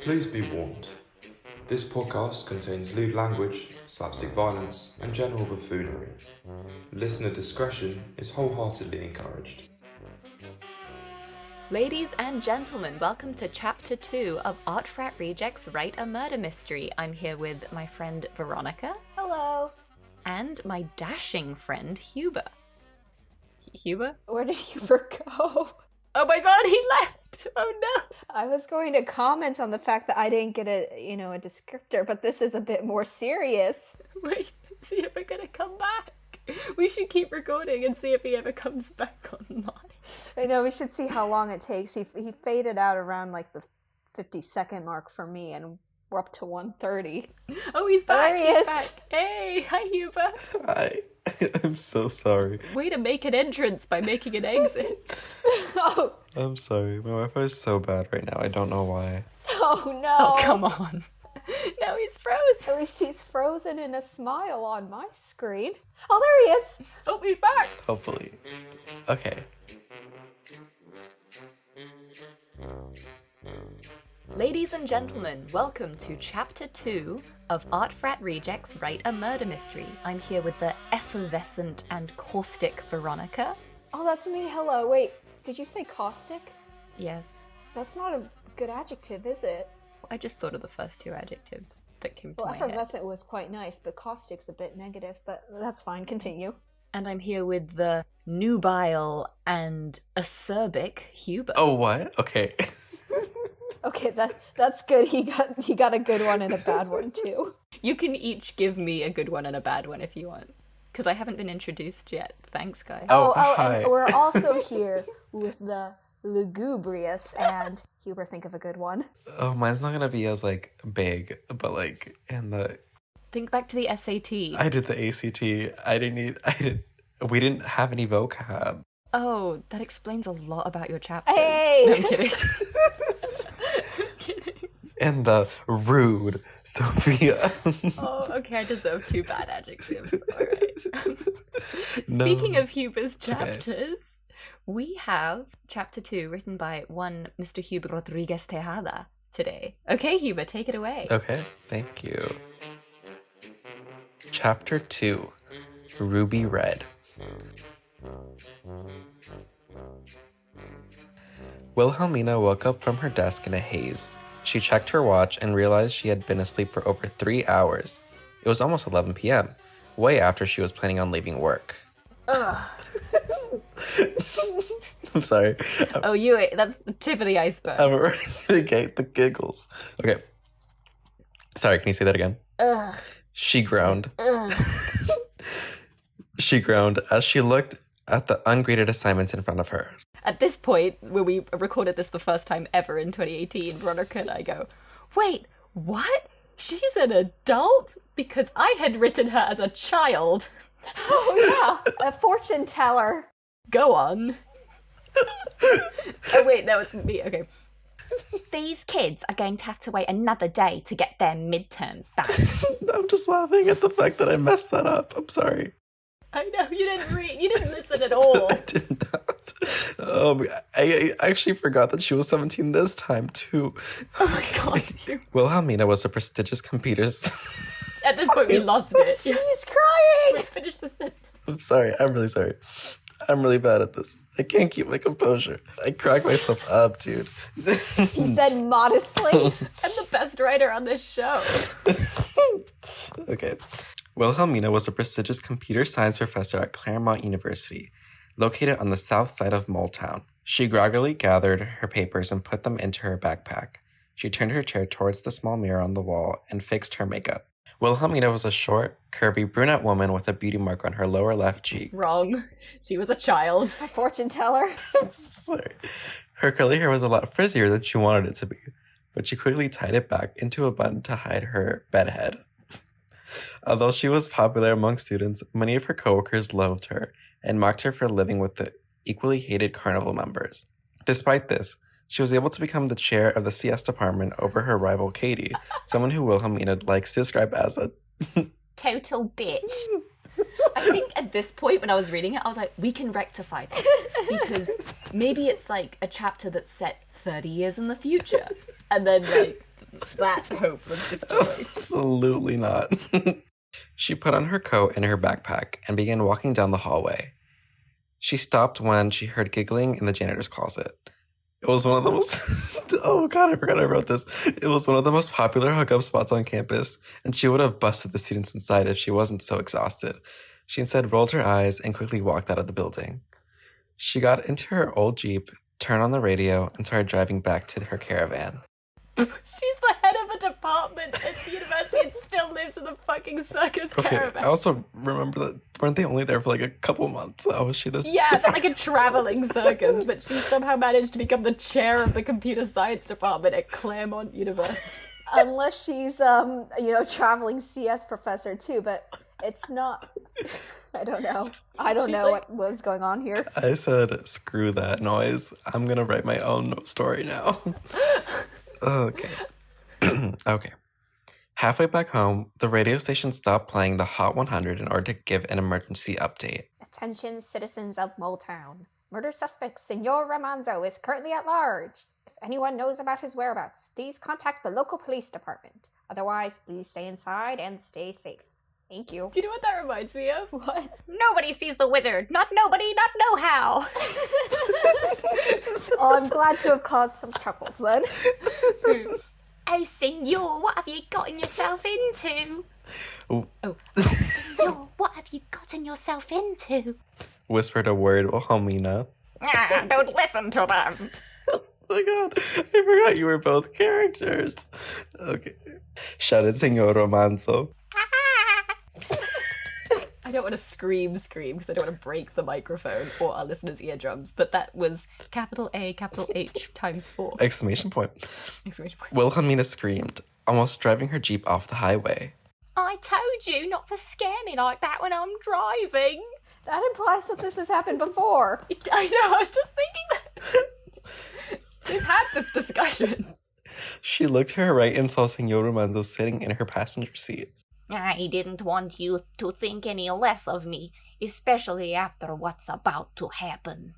Please be warned. This podcast contains lewd language, slapstick violence, and general buffoonery. Listener discretion is wholeheartedly encouraged. Ladies and gentlemen, welcome to Chapter 2 of Art Frat Rejects Write a Murder Mystery. I'm here with my friend Veronica. Hello. And my dashing friend Huber. Huber? Where did Huber go? Oh my god, he left! Oh no! I was going to comment on the fact that I didn't get a descriptor, but this is a bit more serious. Wait, is he ever gonna come back? We should keep recording and see if he ever comes back online. I know, we should see how long it takes. He faded out around like the 50-second mark for me, and we're up to 1:30. Oh, he's back! There he is. Back. Hey, hi Huber. Hi. I'm so sorry. Way to make an entrance by making an exit. Oh. I'm sorry. My Wi-Fi is so bad right now. I don't know why. Oh no. Oh, come on. Now he's frozen. At least he's frozen in a smile on my screen. Oh, there he is. Oh, he's back. Hopefully. Okay. Ladies and gentlemen, welcome to Chapter 2 of Art Frat Rejects Write a Murder Mystery. I'm here with the effervescent and caustic Veronica. Oh, that's me. Hello. Wait, did you say caustic? Yes. That's not a good adjective, is it? I just thought of the first two adjectives that came to Well, my head. effervescent was quite nice, but caustic's a bit negative, but that's fine. Continue. And I'm here with the nubile and acerbic Huber. Oh, what? Okay. Okay, that's good. He got a good one and a bad one too. You can each give me a good one and a bad one if you want. Because I haven't been introduced yet. Thanks, guys. Hi. And we're also here with the lugubrious, and Huber, think of a good one. Oh, mine's not gonna be as, big, but, in the... Think back to the SAT. I did the ACT. We didn't have any vocab. Oh, that explains a lot about your chapters. Hey! No, I'm kidding. And the rude Sophia. Oh, okay, I deserve two bad adjectives. All right. No, Speaking of Huber's it's okay. chapters, we have Chapter 2 written by one Mr. Huber Rodriguez Tejada today. Okay, Huber, take it away. Okay, thank you. Chapter 2, Ruby Red. Wilhelmina woke up from her desk in a haze. She checked her watch and realized she had been asleep for over 3 hours. It was almost 11 p.m., way after she was planning on leaving work. Ugh. I'm sorry. Oh, that's the tip of the iceberg. I'm already gonna get the giggles. Okay. Sorry, can you say that again? Ugh. She groaned. Ugh. She groaned as she looked at the ungraded assignments in front of her. At this point, when we recorded this the first time ever in 2018, Veronica and I go, wait, what? She's an adult? Because I had written her as a child. Oh yeah, a fortune teller. Go on. Oh wait, that was me. Okay. These kids are going to have to wait another day to get their midterms back. I'm just laughing at the fact that I messed that up. I'm sorry. I know, you didn't listen at all. I did not. I actually forgot that she was 17 this time, too. Oh my god. Wilhelmina was a prestigious computer... At this point, we lost it. He's crying! Wait, finish the sentence. I'm sorry. I'm really sorry. I'm really bad at this. I can't keep my composure. I crack myself up, dude. He said modestly. I'm the best writer on this show. Okay. Wilhelmina was a prestigious computer science professor at Clairmont University, located on the south side of Moletown. She groggily gathered her papers and put them into her backpack. She turned her chair towards the small mirror on the wall and fixed her makeup. Wilhelmina was a short, curvy brunette woman with a beauty mark on her lower left cheek. Wrong. She was a child. A fortune teller. Sorry. Her curly hair was a lot frizzier than she wanted it to be, but she quickly tied it back into a bun to hide her bedhead. Although she was popular among students, many of her coworkers loathed her and mocked her for living with the equally hated carnival members. Despite this, she was able to become the chair of the CS department over her rival Katie, someone who Wilhelmina likes to describe as a total bitch. I think at this point when I was reading it, I was like, we can rectify this. Because maybe it's like a chapter that's set 30 years in the future. And then like That hope was destroyed. Absolutely not. She put on her coat and her backpack and began walking down the hallway. She stopped when she heard giggling in the janitor's closet. It was one of the most... Oh, God, I forgot I wrote this. It was one of the most popular hookup spots on campus, and she would have busted the students inside if she wasn't so exhausted. She instead rolled her eyes and quickly walked out of the building. She got into her old Jeep, turned on the radio, and started driving back to her caravan. She's the head of a department at the university and still lives in the fucking circus caravan. I also remember that weren't they only there for like a couple months? Oh, was she this? Yeah, but like a traveling circus, but she somehow managed to become the chair of the computer science department at Clairmont University. Unless she's, traveling CS professor too, but it's not. I don't know. I don't know what was going on here. I said, screw that noise. I'm gonna write my own story now. Okay. Okay. Halfway back home, the radio station stopped playing the Hot 100 in order to give an emergency update. Attention, citizens of Moletown. Murder suspect Signor Romanzo is currently at large. If anyone knows about his whereabouts, please contact the local police department. Otherwise, please stay inside and stay safe. Thank you. Do you know what that reminds me of? What? Nobody sees the wizard. Not nobody, not know-how. Oh, I'm glad to have caused some chuckles then. Oh, Signor, what have you gotten yourself into? Oh. Signor, what have you gotten yourself into? Whispered a worried Wilhelmina. Don't listen to them. Oh my God, I forgot you were both characters. Okay. Shouted Signor Romanzo. I don't want to scream because I don't want to break the microphone or our listeners' eardrums, but that was capital A, capital H times 4. Exclamation point. Exclamation point. Wilhelmina screamed, almost driving her Jeep off the highway. I told you not to scare me like that when I'm driving. That implies that this has happened before. I know, I was just thinking that. We've had this discussion. She looked to her right and saw Signor Romanzo sitting in her passenger seat. I didn't want you to think any less of me, especially after what's about to happen.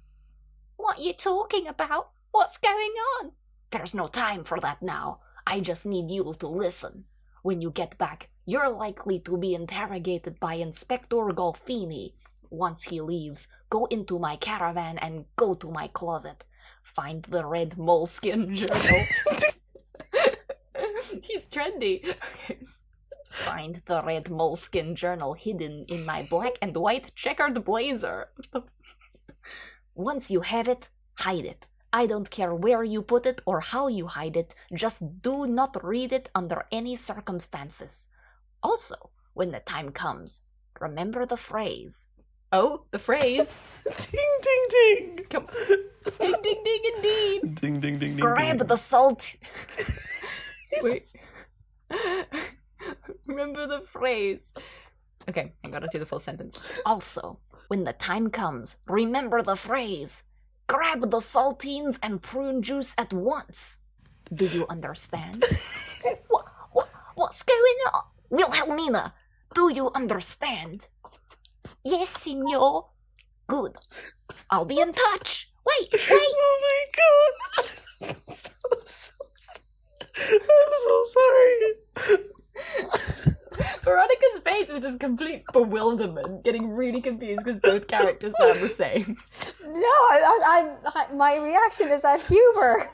What are you talking about? What's going on? There's no time for that now. I just need you to listen. When you get back, you're likely to be interrogated by Inspector Golphini. Once he leaves, go into my caravan and go to my closet. Find the red moleskin journal. He's trendy. Find the red moleskin journal hidden in my black and white checkered blazer. Once you have it, hide it. I don't care where you put it or how you hide it. Just do not read it under any circumstances. Also, when the time comes, remember the phrase. Oh, the phrase. Ding, ding, ding. Come on. Ding, ding, ding, indeed. Ding, ding, ding, ding. Grab ding. the salt. Wait. Remember the phrase. Okay, I'm gonna do the full sentence. Also, when the time comes, remember the phrase. Grab the saltines and prune juice at once. Do you understand? What's going on? Wilhelmina, do you understand? Yes, Signor. Good. I'll be in touch. Wait. Oh my God. I'm so sorry. Veronica's face is just complete bewilderment, getting really confused because both characters sound the same. No, my reaction is that Huber.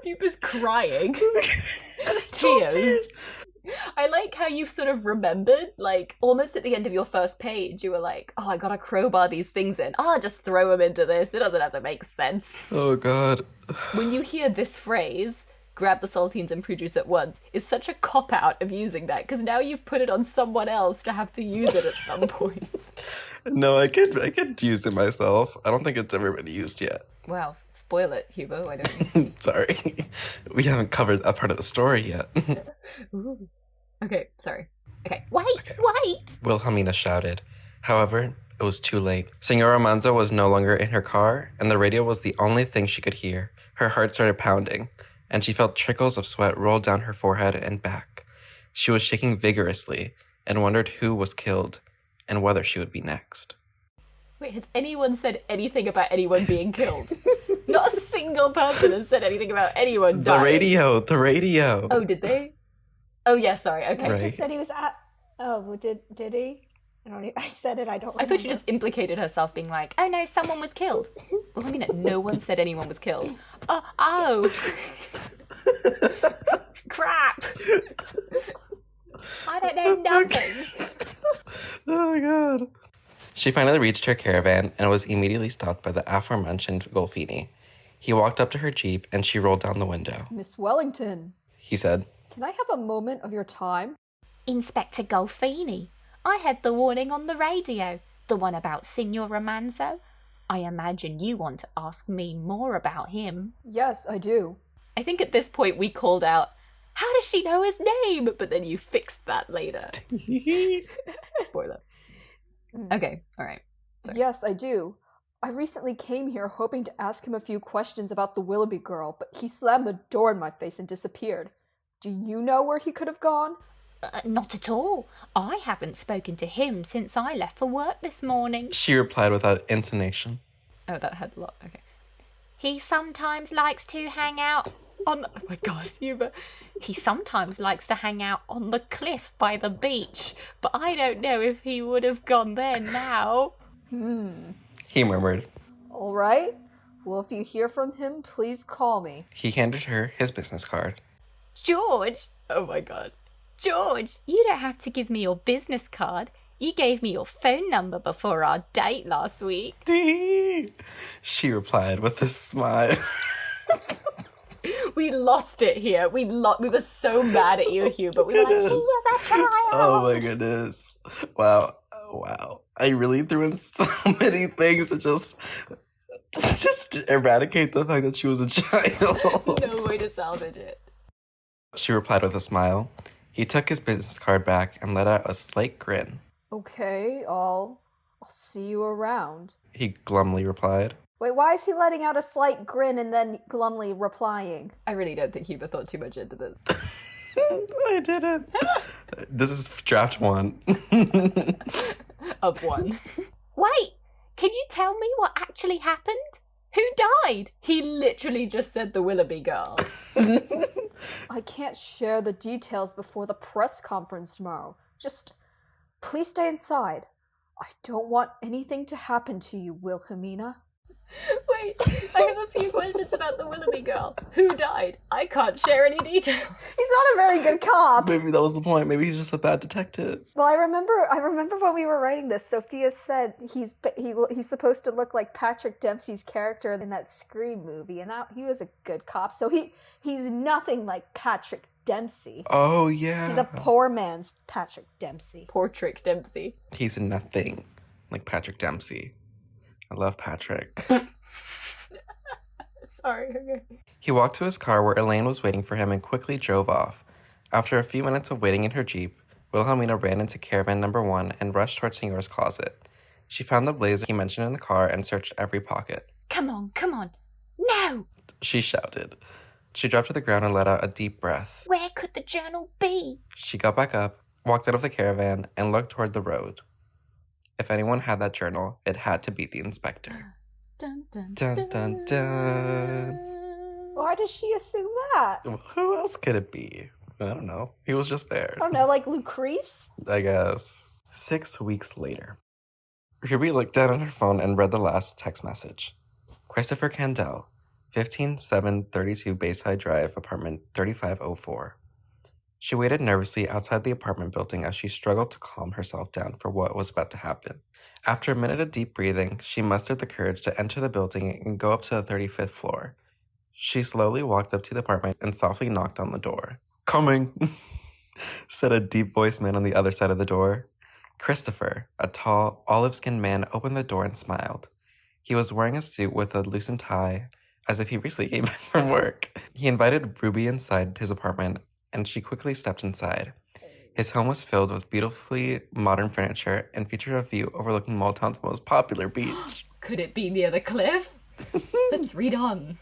Huber's crying. Tears. I like how you've sort of remembered, like, almost at the end of your first page, you were like, oh, I gotta crowbar these things in. Oh, just throw them into this. It doesn't have to make sense. Oh, God. When you hear this phrase, grab the saltines and produce at once, is such a cop-out of using that, because now you've put it on someone else to have to use it at some point. No, I could use it myself. I don't think it's ever been used yet. Wow, spoil it, Hugo. I don't. Sorry. We haven't covered that part of the story yet. Ooh. Okay, sorry. Okay, wait. Wilhelmina shouted. However, it was too late. Signor Romanzo was no longer in her car, and the radio was the only thing she could hear. Her heart started pounding, and she felt trickles of sweat roll down her forehead and back. She was shaking vigorously and wondered who was killed and whether she would be next. Wait, has anyone said anything about anyone being killed? Not a single person has said anything about anyone The dying. radio. Oh, did they? Oh, yeah, sorry. Okay. I Right. just said he was at. Oh, did he? I said it. I don't. I thought she remember. just implicated herself, being like, "Oh no, someone was killed." Well, I mean, no one said anyone was killed. Oh, crap! I don't know nothing. Oh my god. She finally reached her caravan and was immediately stopped by the aforementioned Golphini. He walked up to her jeep and she rolled down the window. Miss Wellington, He said, can I have a moment of your time? Inspector Golphini, I heard the warning on the radio, the one about Signor Romanzo. I imagine you want to ask me more about him. Yes, I do. I think at this point we called out, "How does she know his name?" But then you fixed that later. Spoiler. Okay, all right. Sorry. Yes, I do. I recently came here hoping to ask him a few questions about the Willoughby girl, but he slammed the door in my face and disappeared. Do you know where he could have gone? Not at all. I haven't spoken to him since I left for work this morning. she replied without intonation. Oh, that had a lot. Okay. He sometimes likes to hang out on... Oh my god, Huber. He sometimes likes to hang out on the cliff by the beach, but I don't know if he would have gone there now. He murmured. All right. Well, if you hear from him, please call me. He handed her his business card. George, Oh my god. George, you don't have to give me your business card. You gave me your phone number before our date last week. She replied with a smile. We lost it here. We were so mad at you, Huber. We were like, "She was a child." Oh my goodness. Wow. I really threw in so many things to just eradicate the fact that she was a child. No way to salvage it. She replied with a smile. He took his business card back and let out a slight grin. Okay, I'll see you around. He glumly replied. Wait, why is he letting out a slight grin and then glumly replying? I really don't think Huber thought too much into this. I didn't. This is draft 1. Of one. Wait, can you tell me what actually happened? Who died? He literally just said the Willoughby girl. I can't share the details before the press conference tomorrow. Just please stay inside. I don't want anything to happen to you, Wilhelmina. Wait, I have a few questions about the Willoughby girl. Who died? I can't share any details. He's not a very good cop. Maybe that was the point. Maybe he's just a bad detective. Well, I remember when we were writing this, Sophia said he's supposed to look like Patrick Dempsey's character in that Scream movie, and he was a good cop. So he's nothing like Patrick Dempsey. Oh, yeah. He's a poor man's Patrick Dempsey. Portrait Dempsey. He's nothing like Patrick Dempsey. I love Patrick. Sorry, okay. He walked to his car where Elaine was waiting for him and quickly drove off. After a few minutes of waiting in her Jeep, Wilhelmina ran into caravan number 1 and rushed towards Signor's closet. She found the blazer he mentioned in the car and searched every pocket. Come on. No! She shouted. She dropped to the ground and let out a deep breath. Where could the journal be? She got back up, walked out of the caravan, and looked toward the road. If anyone had that journal, it had to be the inspector. Dun, dun, Dun, dun, dun. Why does she assume that? Who else could it be? I don't know. He was just there. I don't know, like Lucrece? I guess. 6 weeks later. Ruby looked down at her phone and read the last text message. Christopher Kandel, 15732 Bayside Drive, apartment 3504. She waited nervously outside the apartment building as she struggled to calm herself down for what was about to happen. After a minute of deep breathing, she mustered the courage to enter the building and go up to the 35th floor. She slowly walked up to the apartment and softly knocked on the door. "Coming," said a deep-voiced man on the other side of the door. Christopher, a tall, olive-skinned man, opened the door and smiled. He was wearing a suit with a loosened tie, as if he recently came back from work. He invited Ruby inside his apartment, and she quickly stepped inside. His home was filled with beautifully modern furniture and featured a view overlooking Moletown's most popular beach. Could it be near the cliff? Let's read on.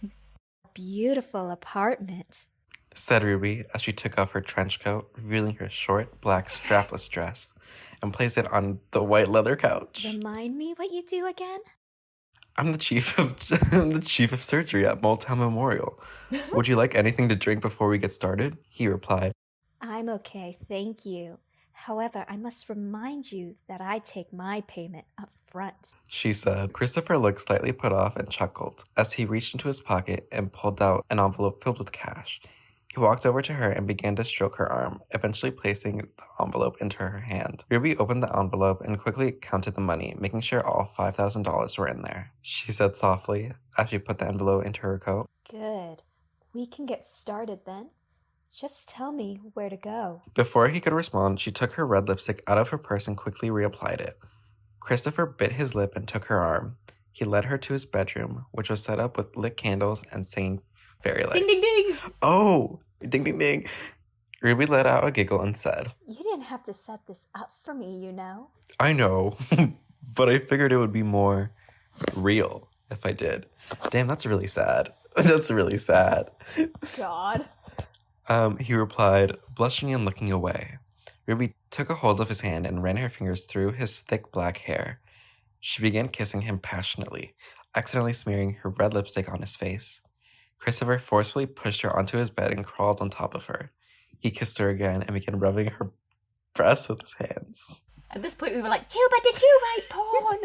Beautiful apartment. Said Ruby as she took off her trench coat, revealing her short, black, strapless dress, and placed it on the white leather couch. Remind me what you do again? I'm the chief of surgery at Moletown Memorial. Would you like anything to drink before we get started? He replied. I'm okay, thank you. However, I must remind you that I take my payment up front. She said. Christopher looked slightly put off and chuckled as he reached into his pocket and pulled out an envelope filled with cash. He walked over to her and began to stroke her arm, eventually placing the envelope into her hand. Ruby opened the envelope and quickly counted the money, making sure all $5,000 were in there. She said softly as she put the envelope into her coat. Good. We can get started then. Just tell me where to go. Before he could respond, she took her red lipstick out of her purse and quickly reapplied it. Christopher bit his lip and took her arm. He led her to his bedroom, which was set up with lit candles and singing fairy lights. Ding, ding, ding! Oh, ding, ding, ding. Ruby let out a giggle and said, You didn't have to set this up for me, you know. I know, but I figured it would be more real if I did. Damn, that's really sad. That's really sad. God. He replied, blushing and looking away. Ruby took a hold of his hand and ran her fingers through his thick black hair. She began kissing him passionately, accidentally smearing her red lipstick on his face. Christopher forcefully pushed her onto his bed and crawled on top of her. He kissed her again and began rubbing her breasts with his hands. At this point, we were like, Hubert, did you write porn?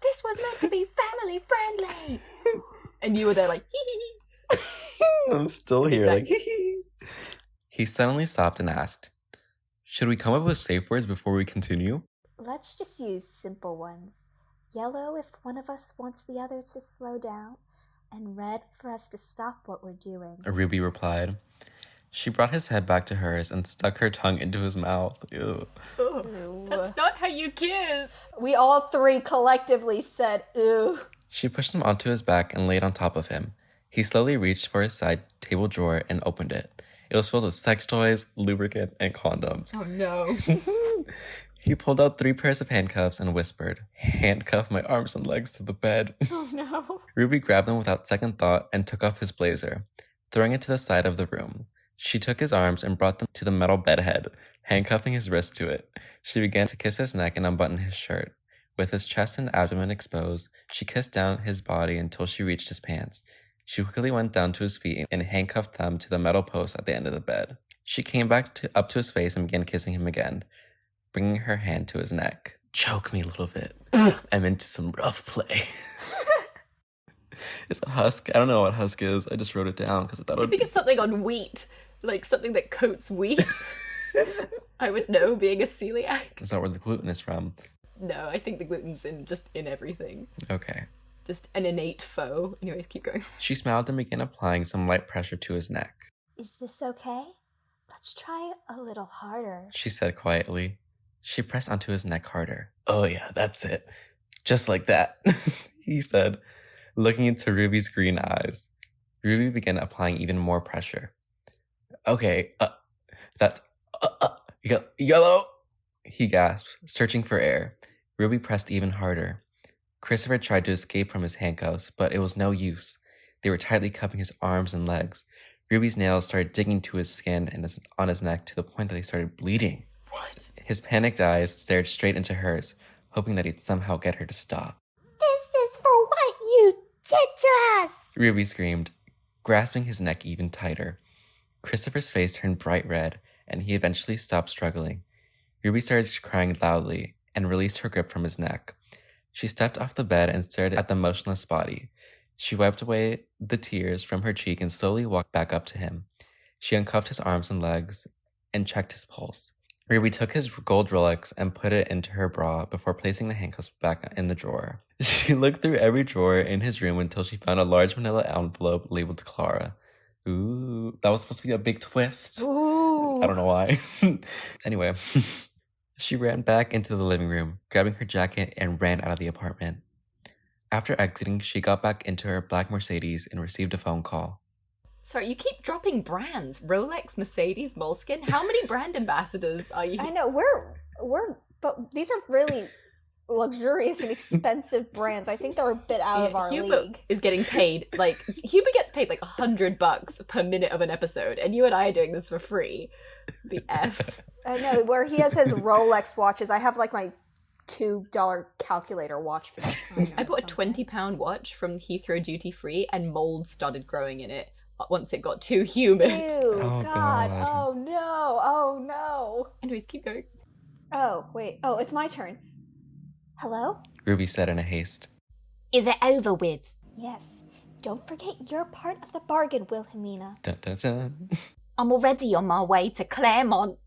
This was meant to be family friendly. And you were there like, hee hee. I'm still here, Exactly. like, He suddenly stopped and asked, should we come up with safe words before we continue? Let's just use simple ones. Yellow if one of us wants the other to slow down, and red for us to stop what we're doing. Ruby replied. She brought his head back to hers and stuck her tongue into his mouth. Ew. Oh, that's not how you kiss. We all three collectively said, ew. She pushed him onto his back and laid on top of him. He slowly reached for his side table drawer and opened it. It was filled with sex toys, lubricant, and condoms. Oh no. He pulled out 3 pairs of handcuffs and whispered, handcuff my arms and legs to the bed. Oh no. Ruby grabbed them without second thought and took off his blazer, throwing it to the side of the room. She took his arms and brought them to the metal bedhead, handcuffing his wrist to it. She began to kiss his neck and unbutton his shirt. With his chest and abdomen exposed, she kissed down his body until she reached his pants. She quickly went down to his feet and handcuffed them to the metal post at the end of the bed. She came back up to his face and began kissing him again, bringing her hand to his neck. Choke me a little bit. I'm into some rough play. Is that husk? I don't know what husk is. I just wrote it down because I thought it I would think be... it's something on wheat. Like something that coats wheat. I would know, being a celiac. Is that where the gluten is from? No, I think the gluten's in everything. Okay. Just an innate foe. Anyways, keep going. She smiled and began applying some light pressure to his neck. Is this okay? Let's try a little harder. She said quietly. She pressed onto his neck harder. Oh yeah, that's it. Just like that, he said, looking into Ruby's green eyes. Ruby began applying even more pressure. Okay, that's yellow, he gasped, searching for air. Ruby pressed even harder. Christopher tried to escape from his handcuffs, but it was no use. They were tightly cupping his arms and legs. Ruby's nails started digging to his skin and on his neck to the point that he started bleeding. What? His panicked eyes stared straight into hers, hoping that he'd somehow get her to stop. This is for what you did to us! Ruby screamed, grasping his neck even tighter. Christopher's face turned bright red, and he eventually stopped struggling. Ruby started crying loudly and released her grip from his neck. She stepped off the bed and stared at the motionless body. She wiped away the tears from her cheek and slowly walked back up to him. She uncuffed his arms and legs and checked his pulse. Ruby took his gold Rolex and put it into her bra before placing the handcuffs back in the drawer. She looked through every drawer in his room until she found a large manila envelope labeled Clara. Ooh, that was supposed to be a big twist. Ooh. I don't know why. Anyway, she ran back into the living room, grabbing her jacket and ran out of the apartment. After exiting, she got back into her black Mercedes and received a phone call. Sorry, you keep dropping brands. Rolex, Mercedes, Moleskine. How many brand ambassadors are you? I know, but these are really luxurious and expensive brands. I think they're a bit out of our Hubert league. is getting paid, like, Hubert gets paid like $100 per minute of an episode, and you and I are doing this for free. The F. I know, where he has his Rolex watches. I have like my $2 calculator watch for that. I bought a £20 watch from Heathrow Duty Free and mold started growing in it once it got too humid. Ew, Oh, God. God. Oh, no. Oh, no. Anyways, keep going. Oh, wait. Oh, it's my turn. Hello? Ruby said in a haste. Is it over with? Yes. Don't forget your part of the bargain, Wilhelmina. Dun, dun, dun. I'm already on my way to Clairmont.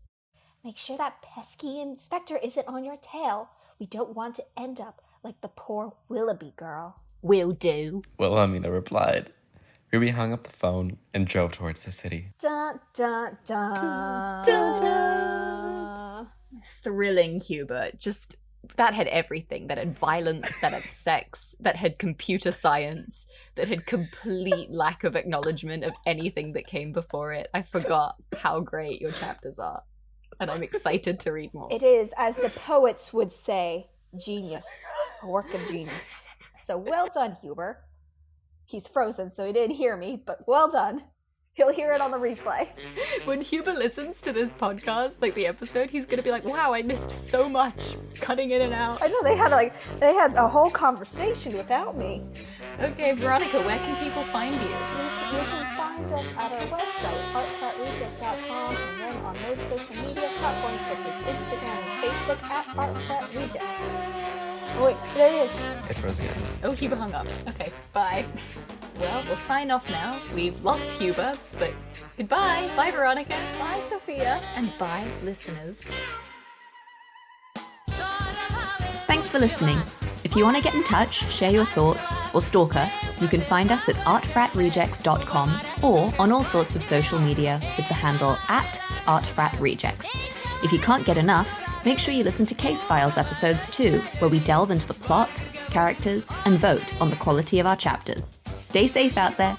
Make sure that pesky inspector isn't on your tail. We don't want to end up like the poor Willoughby girl. Will do. Wilhelmina replied. Ruby hung up the phone and drove towards the city. Dun, dun, dun. Dun, dun. Thrilling, Hubert. Just, that had everything. That had violence, that had sex, that had computer science, that had complete lack of acknowledgement of anything that came before it. I forgot how great your chapters are. And I'm excited to read more. It is, as the poets would say, genius. A work of genius. So well done, Huber. He's frozen, so he didn't hear me, but well done. He'll hear it on the replay. When Huber listens to this podcast, like the episode, he's gonna be like, wow, I missed so much, cutting in and out. I know they had a whole conversation without me. Okay, Veronica, where can people find you? You can find us at our website, artfretreject.com, and then on most social media platforms such as Instagram and Facebook at artfretreject. Oh wait, there it is. It froze again. Oh, Huber hung up. Okay, bye. Well, we'll sign off now. We've lost Huber, but goodbye. Bye, Veronica. Bye, Sophia. And bye, listeners. Thanks for listening. If you want to get in touch, share your thoughts, or stalk us, you can find us at artfratrejects.com or on all sorts of social media with the handle @artfratrejects. If you can't get enough, make sure you listen to Case Files episodes too, where we delve into the plot, characters, and vote on the quality of our chapters. Stay safe out there.